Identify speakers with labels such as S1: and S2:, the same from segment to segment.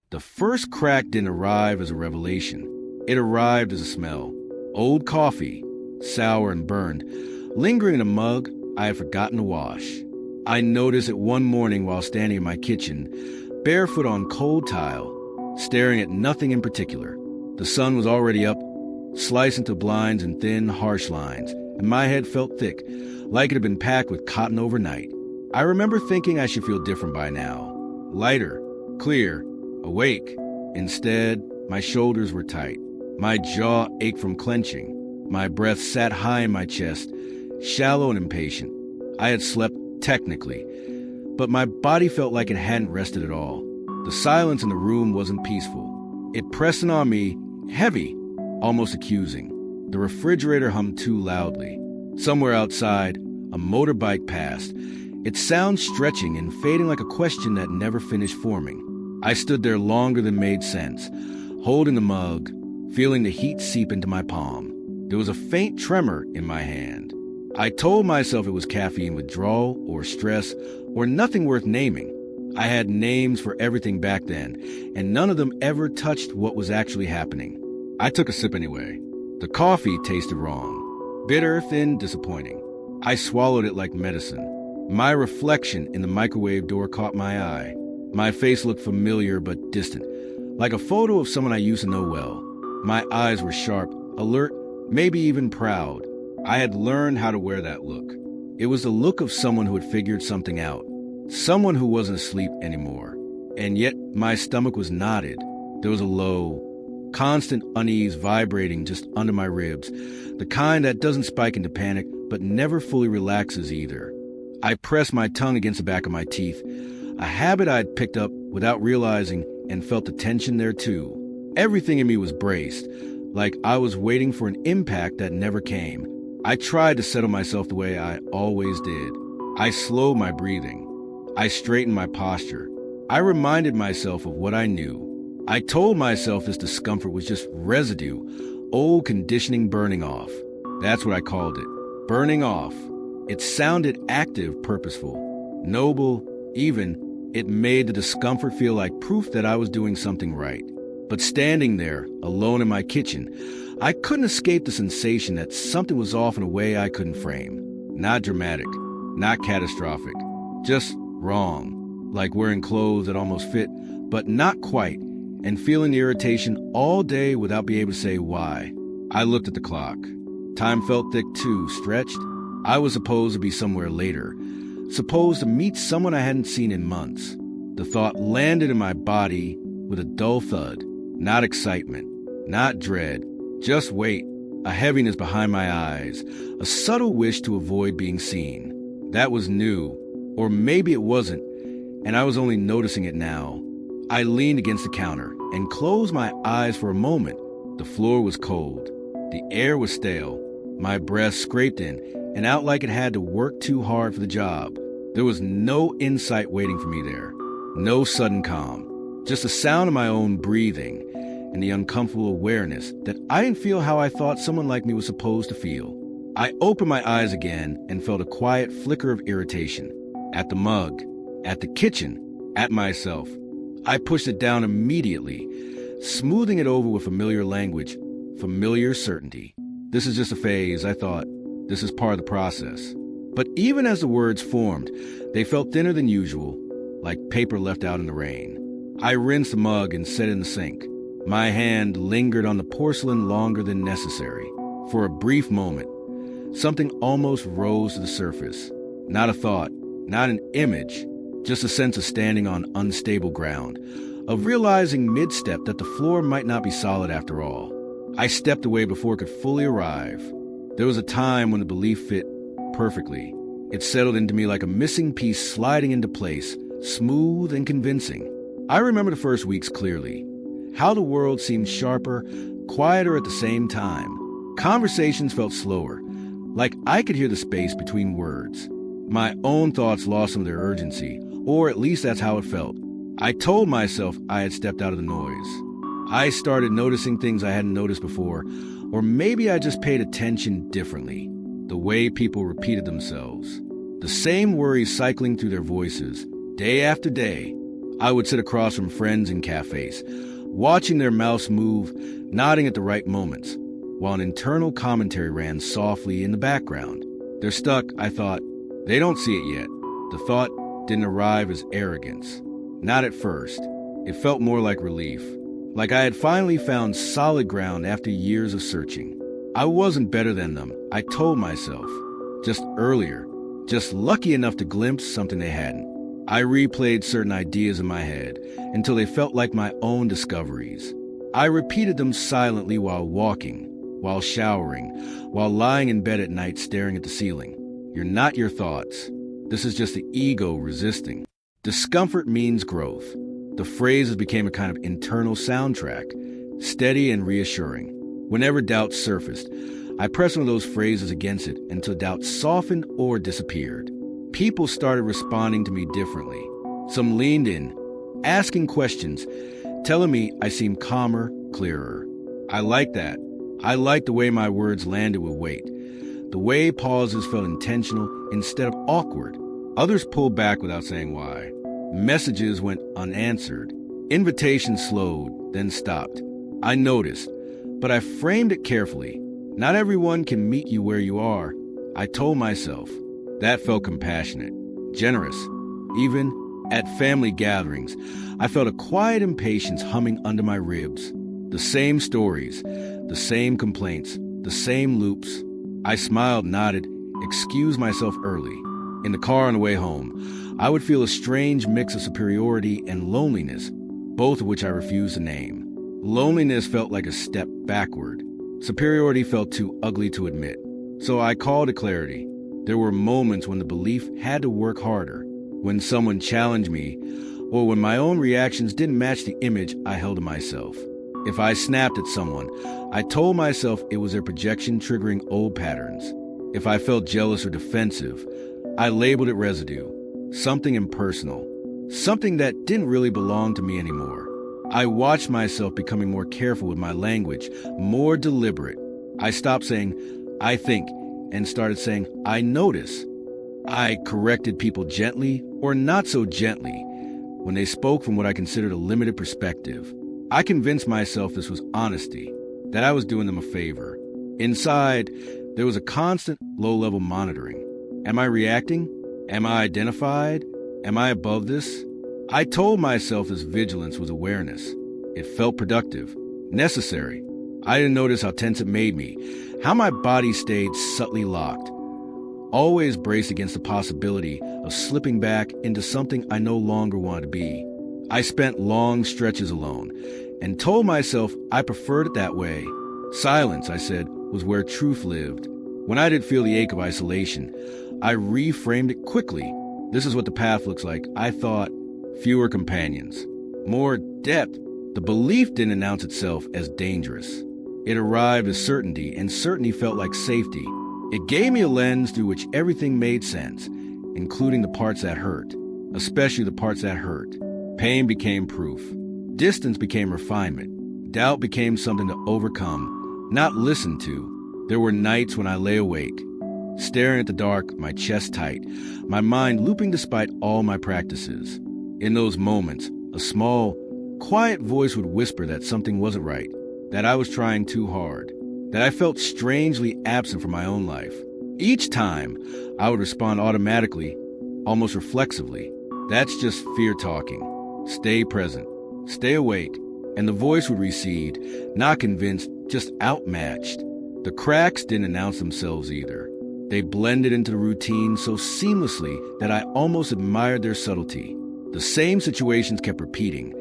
S1: The first crack didn't arrive as a revelation. It arrived as a smell. Old coffee, sour and burned, lingering in a mug I had forgotten to wash. I noticed it one morning while standing in my kitchen, barefoot on cold tile, staring at nothing in particular. The sun was already up, sliced into blinds and thin, harsh lines, and my head felt thick, like it had been packed with cotton overnight. I remember thinking I should feel different by now. Lighter, clear, awake. Instead, my shoulders were tight. My jaw ached from clenching. My breath sat high in my chest, shallow and impatient. I had slept technically, but my body felt like it hadn't rested at all. The silence in the room wasn't peaceful. It pressed in on me, heavy, almost accusing. The refrigerator hummed too loudly. Somewhere outside, a motorbike passed, its sound stretching and fading like a question that never finished forming. I stood there longer than made sense, holding the mug, feeling the heat seep into my palm. There was a faint tremor in my hand. I told myself it was caffeine withdrawal or stress or nothing worth naming. I had names for everything back then, and none of them ever touched what was actually happening. I took a sip anyway. The coffee tasted wrong. Bitter, thin, disappointing. I swallowed it like medicine. My reflection in the microwave door caught my eye. My face looked familiar but distant, like a photo of someone I used to know well. My eyes were sharp, alert, maybe even proud. I had learned how to wear that look. It was the look of someone who had figured something out, someone who wasn't asleep anymore. And yet my stomach was knotted. There was a low, constant unease vibrating just under my ribs, the kind that doesn't spike into panic but never fully relaxes either. I pressed my tongue against the back of my teeth, a habit I'd picked up without realizing, and felt the tension there too. Everything in me was braced, like I was waiting for an impact that never came. I tried to settle myself the way I always did. I slowed my breathing. I straightened my posture. I reminded myself of what I knew. I told myself this discomfort was just residue, old conditioning burning off. That's what I called it. Burning off. It sounded active, purposeful, noble, even. It made the discomfort feel like proof that I was doing something right. But standing there, alone in my kitchen, I couldn't escape the sensation that something was off in a way I couldn't frame. Not dramatic, not catastrophic, just wrong. Like wearing clothes that almost fit, but not quite, and feeling the irritation all day without being able to say why. I looked at the clock. Time felt thick too, stretched. I was supposed to be somewhere later, supposed to meet someone I hadn't seen in months. The thought landed in my body with a dull thud. Not excitement, not dread, just weight, a heaviness behind my eyes, a subtle wish to avoid being seen. That was new, or maybe it wasn't, and I was only noticing it now. I leaned against the counter and closed my eyes for a moment. The floor was cold. The air was stale. My breath scraped in and out like it had to work too hard for the job. There was no insight waiting for me there. No sudden calm. Just the sound of my own breathing and the uncomfortable awareness that I didn't feel how I thought someone like me was supposed to feel. I opened my eyes again and felt a quiet flicker of irritation. At the mug, at the kitchen, at myself. I pushed it down immediately, smoothing it over with familiar language, familiar certainty. This is just a phase, I thought. This is part of the process. But even as the words formed, they felt thinner than usual, like paper left out in the rain. I rinsed the mug and set it in the sink. My hand lingered on the porcelain longer than necessary. For a brief moment, something almost rose to the surface. Not a thought, not an image, just a sense of standing on unstable ground, of realizing mid-step that the floor might not be solid after all. I stepped away before it could fully arrive. There was a time when the belief fit perfectly. It settled into me like a missing piece sliding into place, smooth and convincing. I remember the first weeks clearly. How the world seemed sharper, quieter at the same time. Conversations felt slower, like I could hear the space between words. My own thoughts lost some of their urgency, or at least that's how it felt. I told myself I had stepped out of the noise. I started noticing things I hadn't noticed before, or maybe I just paid attention differently. The way people repeated themselves. The same worries cycling through their voices, day after day. I would sit across from friends in cafes, watching their mouths move, nodding at the right moments, while an internal commentary ran softly in the background. They're stuck, I thought. They don't see it yet. The thought didn't arrive as arrogance. Not at first. It felt more like relief. Like I had finally found solid ground after years of searching. I wasn't better than them, I told myself. Just earlier. Just lucky enough to glimpse something they hadn't. I replayed certain ideas in my head until they felt like my own discoveries. I repeated them silently while walking, while showering, while lying in bed at night staring at the ceiling. You're not your thoughts. This is just the ego resisting. Discomfort means growth. The phrases became a kind of internal soundtrack, steady and reassuring. Whenever doubts surfaced, I pressed one of those phrases against it until doubt softened or disappeared. People started responding to me differently. Some leaned in, asking questions, telling me I seemed calmer, clearer. I liked that. I liked the way my words landed with weight. The way pauses felt intentional instead of awkward. Others pulled back without saying why. Messages went unanswered. Invitations slowed, then stopped. I noticed, but I framed it carefully. Not everyone can meet you where you are, I told myself. That felt compassionate, generous. Even at family gatherings, I felt a quiet impatience humming under my ribs. The same stories, the same complaints, the same loops. I smiled, nodded, excused myself early. In the car on the way home, I would feel a strange mix of superiority and loneliness, both of which I refused to name. Loneliness felt like a step backward. Superiority felt too ugly to admit. So I called it clarity. There were moments when the belief had to work harder, when someone challenged me, or when my own reactions didn't match the image I held of myself. If I snapped at someone, I told myself it was their projection triggering old patterns. If I felt jealous or defensive, I labeled it residue, something impersonal, something that didn't really belong to me anymore. I watched myself becoming more careful with my language, more deliberate. I stopped saying, I think, and started saying, I notice. I corrected people gently or not so gently when they spoke from what I considered a limited perspective. I convinced myself this was honesty, that I was doing them a favor. Inside, there was a constant low-level monitoring. Am I reacting? Am I identified? Am I above this? I told myself this vigilance was awareness. It felt productive, necessary. I didn't notice how tense it made me, how my body stayed subtly locked, always braced against the possibility of slipping back into something I no longer wanted to be. I spent long stretches alone and told myself I preferred it that way. Silence, I said, was where truth lived. When I did feel the ache of isolation, I reframed it quickly. This is what the path looks like, I thought. Fewer companions, more depth. The belief didn't announce itself as dangerous. It arrived as certainty, and certainty felt like safety. It gave me a lens through which everything made sense, including the parts that hurt, especially the parts that hurt. Pain became proof. Distance became refinement. Doubt became something to overcome, not listen to. There were nights when I lay awake, staring at the dark, my chest tight, my mind looping despite all my practices. In those moments, a small, quiet voice would whisper that something wasn't right, that I was trying too hard, that I felt strangely absent from my own life. Each time, I would respond automatically, almost reflexively. That's just fear talking. Stay present. Stay awake. And the voice would recede, not convinced, just outmatched. The cracks didn't announce themselves either. They blended into the routine so seamlessly that I almost admired their subtlety. The same situations kept repeating,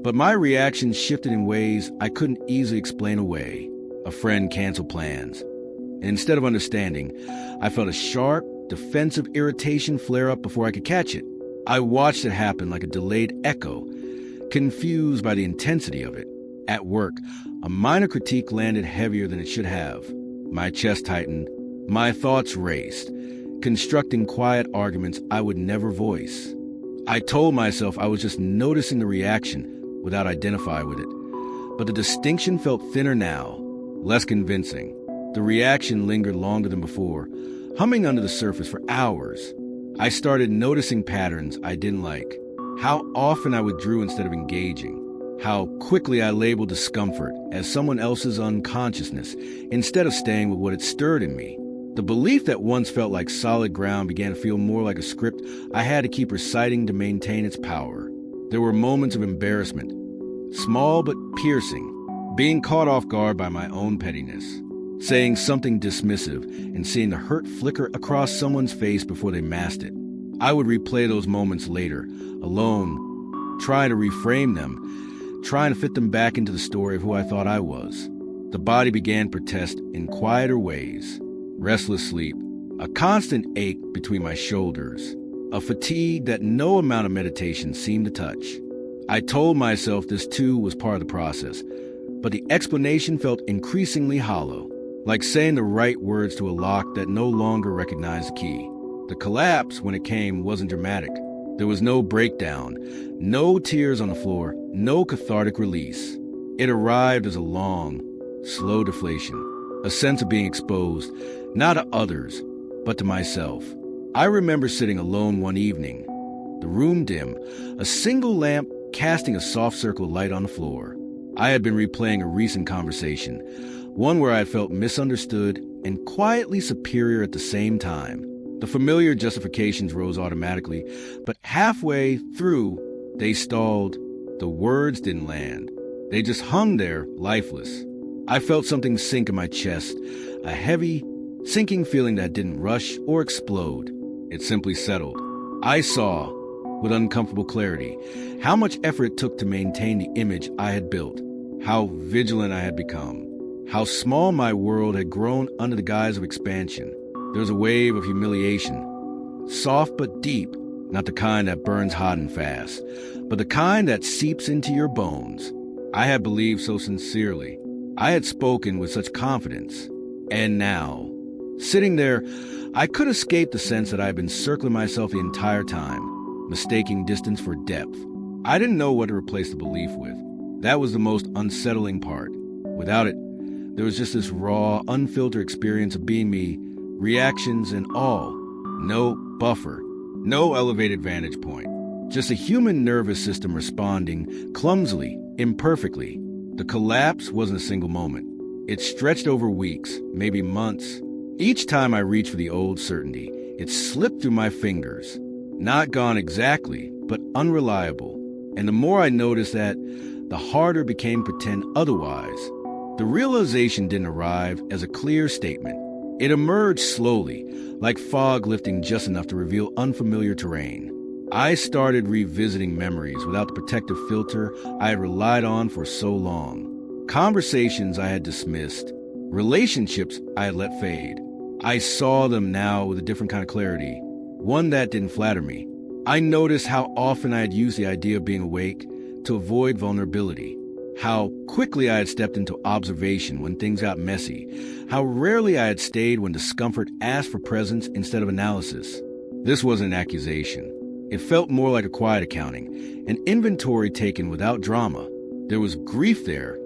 S1: but my reactions shifted in ways I couldn't easily explain away. A friend canceled plans. And instead of understanding, I felt a sharp, defensive irritation flare up before I could catch it. I watched it happen like a delayed echo, confused by the intensity of it. At work, a minor critique landed heavier than it should have. My chest tightened, my thoughts raced, constructing quiet arguments I would never voice. I told myself I was just noticing the reaction without identifying with it. But the distinction felt thinner now, less convincing. The reaction lingered longer than before, humming under the surface for hours. I started noticing patterns I didn't like. how often I withdrew instead of engaging, how quickly I labeled discomfort as someone else's unconsciousness instead of staying with what it stirred in me. The belief that once felt like solid ground began to feel more like a script I had to keep reciting to maintain its power. There were moments of embarrassment, small but piercing, being caught off guard by my own pettiness, saying something dismissive and seeing the hurt flicker across someone's face before they masked it. I would replay those moments later, alone, trying to reframe them, trying to fit them back into the story of who I thought I was. The body began to protest in quieter ways. Restless sleep, a constant ache between my shoulders, a fatigue that no amount of meditation seemed to touch. I told myself this too was part of the process, but the explanation felt increasingly hollow, like saying the right words to a lock that no longer recognized the key. The collapse, when it came, wasn't dramatic. There was no breakdown, no tears on the floor, no cathartic release. It arrived as a long, slow deflation, a sense of being exposed, not to others, but to myself. I remember sitting alone one evening, the room dim, a single lamp casting a soft circle of light on the floor. I had been replaying a recent conversation, one where I felt misunderstood and quietly superior at the same time. The familiar justifications rose automatically, but halfway through, they stalled. The words didn't land. They just hung there, lifeless. I felt something sink in my chest, a heavy, sinking feeling that didn't rush or explode. It simply settled. I saw, with uncomfortable clarity, how much effort it took to maintain the image I had built, how vigilant I had become, how small my world had grown under the guise of expansion. There was a wave of humiliation, soft but deep, not the kind that burns hot and fast, but the kind that seeps into your bones. I had believed so sincerely. I had spoken with such confidence. And now, sitting there, I could escape the sense that I had been circling myself the entire time, mistaking distance for depth. I didn't know what to replace the belief with. That was the most unsettling part. Without it, there was just this raw, unfiltered experience of being me, reactions and all. No buffer, no elevated vantage point. Just a human nervous system responding clumsily, imperfectly. The collapse wasn't a single moment. It stretched over weeks, maybe months. Each time I reached for the old certainty, it slipped through my fingers. Not gone exactly, but unreliable. And the more I noticed that, the harder it became to pretend otherwise. The realization didn't arrive as a clear statement. It emerged slowly, like fog lifting just enough to reveal unfamiliar terrain. I started revisiting memories without the protective filter I had relied on for so long. Conversations I had dismissed, relationships I had let fade. I saw them now with a different kind of clarity, one that didn't flatter me. I noticed how often I had used the idea of being awake to avoid vulnerability, how quickly I had stepped into observation when things got messy, how rarely I had stayed when discomfort asked for presence instead of analysis. This wasn't an accusation. It felt more like a quiet accounting, an inventory taken without drama. There was grief there,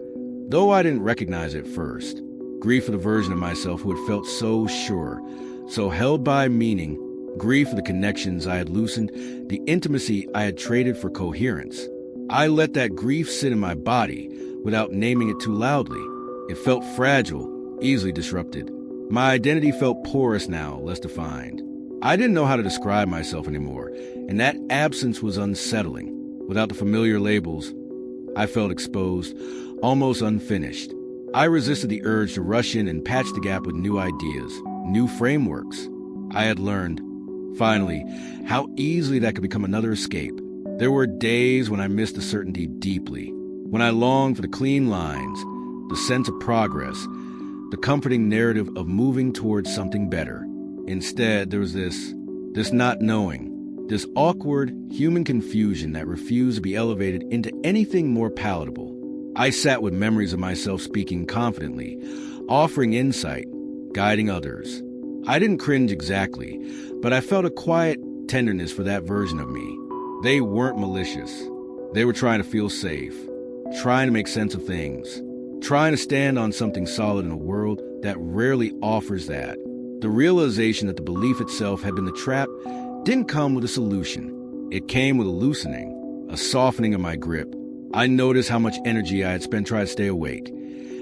S1: though I didn't recognize it first. Grief for the version of myself who had felt so sure, so held by meaning. Grief for the connections I had loosened, the intimacy I had traded for coherence. I let that grief sit in my body without naming it too loudly. It felt fragile, easily disrupted. My identity felt porous now, less defined. I didn't know how to describe myself anymore, and that absence was unsettling. Without the familiar labels, I felt exposed, almost unfinished. I resisted the urge to rush in and patch the gap with new ideas, new frameworks. I had learned, finally, how easily that could become another escape. There were days when I missed the certainty deeply, when I longed for the clean lines, the sense of progress, the comforting narrative of moving towards something better. Instead, there was this not knowing, this awkward human confusion that refused to be elevated into anything more palatable. I sat with memories of myself speaking confidently, offering insight, guiding others. I didn't cringe exactly, but I felt a quiet tenderness for that version of me. They weren't malicious. They were trying to feel safe, trying to make sense of things, trying to stand on something solid in a world that rarely offers that. The realization that the belief itself had been the trap didn't come with a solution. It came with a loosening. a softening of my grip. I noticed how much energy I had spent trying to stay awake,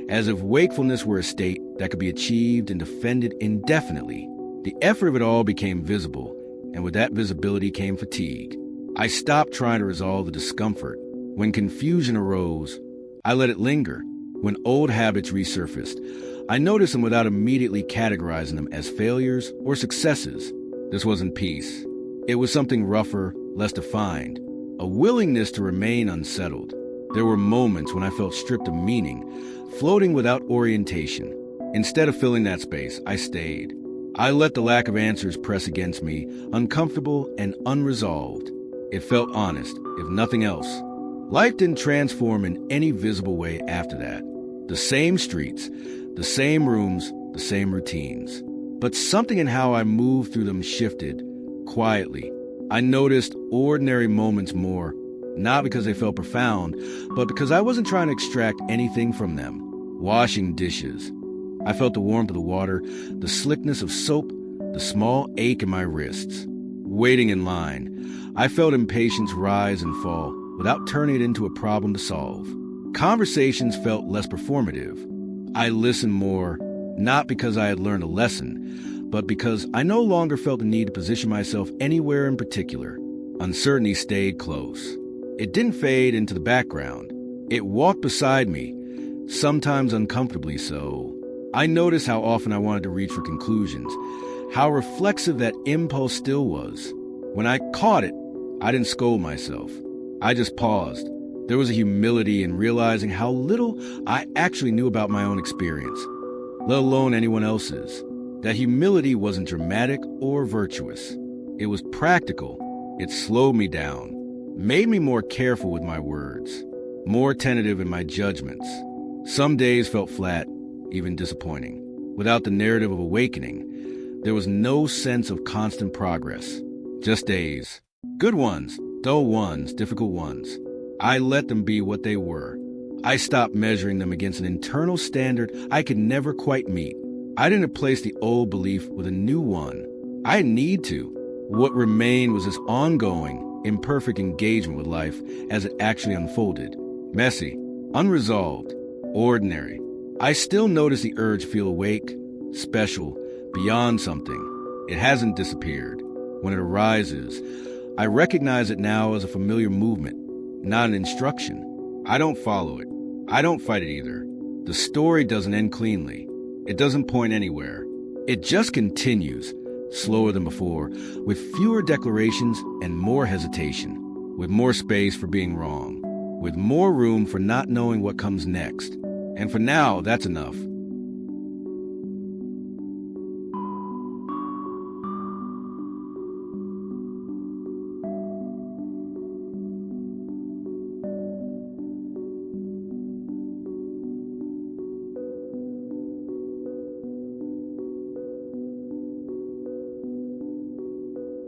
S1: as if wakefulness were a state that could be achieved and defended indefinitely. The effort of it all became visible, and with that visibility came fatigue. I stopped trying to resolve the discomfort. When confusion arose, I let it linger. When old habits resurfaced, I noticed them without immediately categorizing them as failures or successes. This wasn't peace. It was something rougher, less defined, a willingness to remain unsettled. There were moments when I felt stripped of meaning, floating without orientation. Instead of filling that space, I stayed. I let the lack of answers press against me, uncomfortable and unresolved. It felt honest, if nothing else. Life didn't transform in any visible way after that. The same streets, the same rooms, the same routines. But something in how I moved through them shifted, quietly. I noticed ordinary moments more, not because they felt profound, but because I wasn't trying to extract anything from them. Washing dishes. I felt the warmth of the water, the slickness of soap, the small ache in my wrists. Waiting in line, I felt impatience rise and fall without turning it into a problem to solve. Conversations felt less performative. I listened more, not because I had learned a lesson, but because I no longer felt the need to position myself anywhere in particular. Uncertainty stayed close. It didn't fade into the background. It walked beside me, sometimes uncomfortably so. I noticed how often I wanted to reach for conclusions, how reflexive that impulse still was. When I caught it, I didn't scold myself. I just paused. There was a humility in realizing how little I actually knew about my own experience, let alone anyone else's. That humility wasn't dramatic or virtuous. It was practical. It slowed me down, made me more careful with my words, more tentative in my judgments. Some days felt flat, even disappointing. Without the narrative of awakening, there was no sense of constant progress. Just days. Good ones, dull ones, difficult ones. I let them be what they were. I stopped measuring them against an internal standard I could never quite meet. I didn't replace the old belief with a new one. I didn't need to. What remained was this ongoing, imperfect engagement with life as it actually unfolded. Messy, unresolved, ordinary. I still notice the urge to feel awake, special, beyond something. It hasn't disappeared. When it arises, I recognize it now as a familiar movement, not an instruction. I don't follow it. I don't fight it either. The story doesn't end cleanly. It doesn't point anywhere. It just continues, slower than before, with fewer declarations and more hesitation, with more space for being wrong, with more room for not knowing what comes next. And for now, that's enough.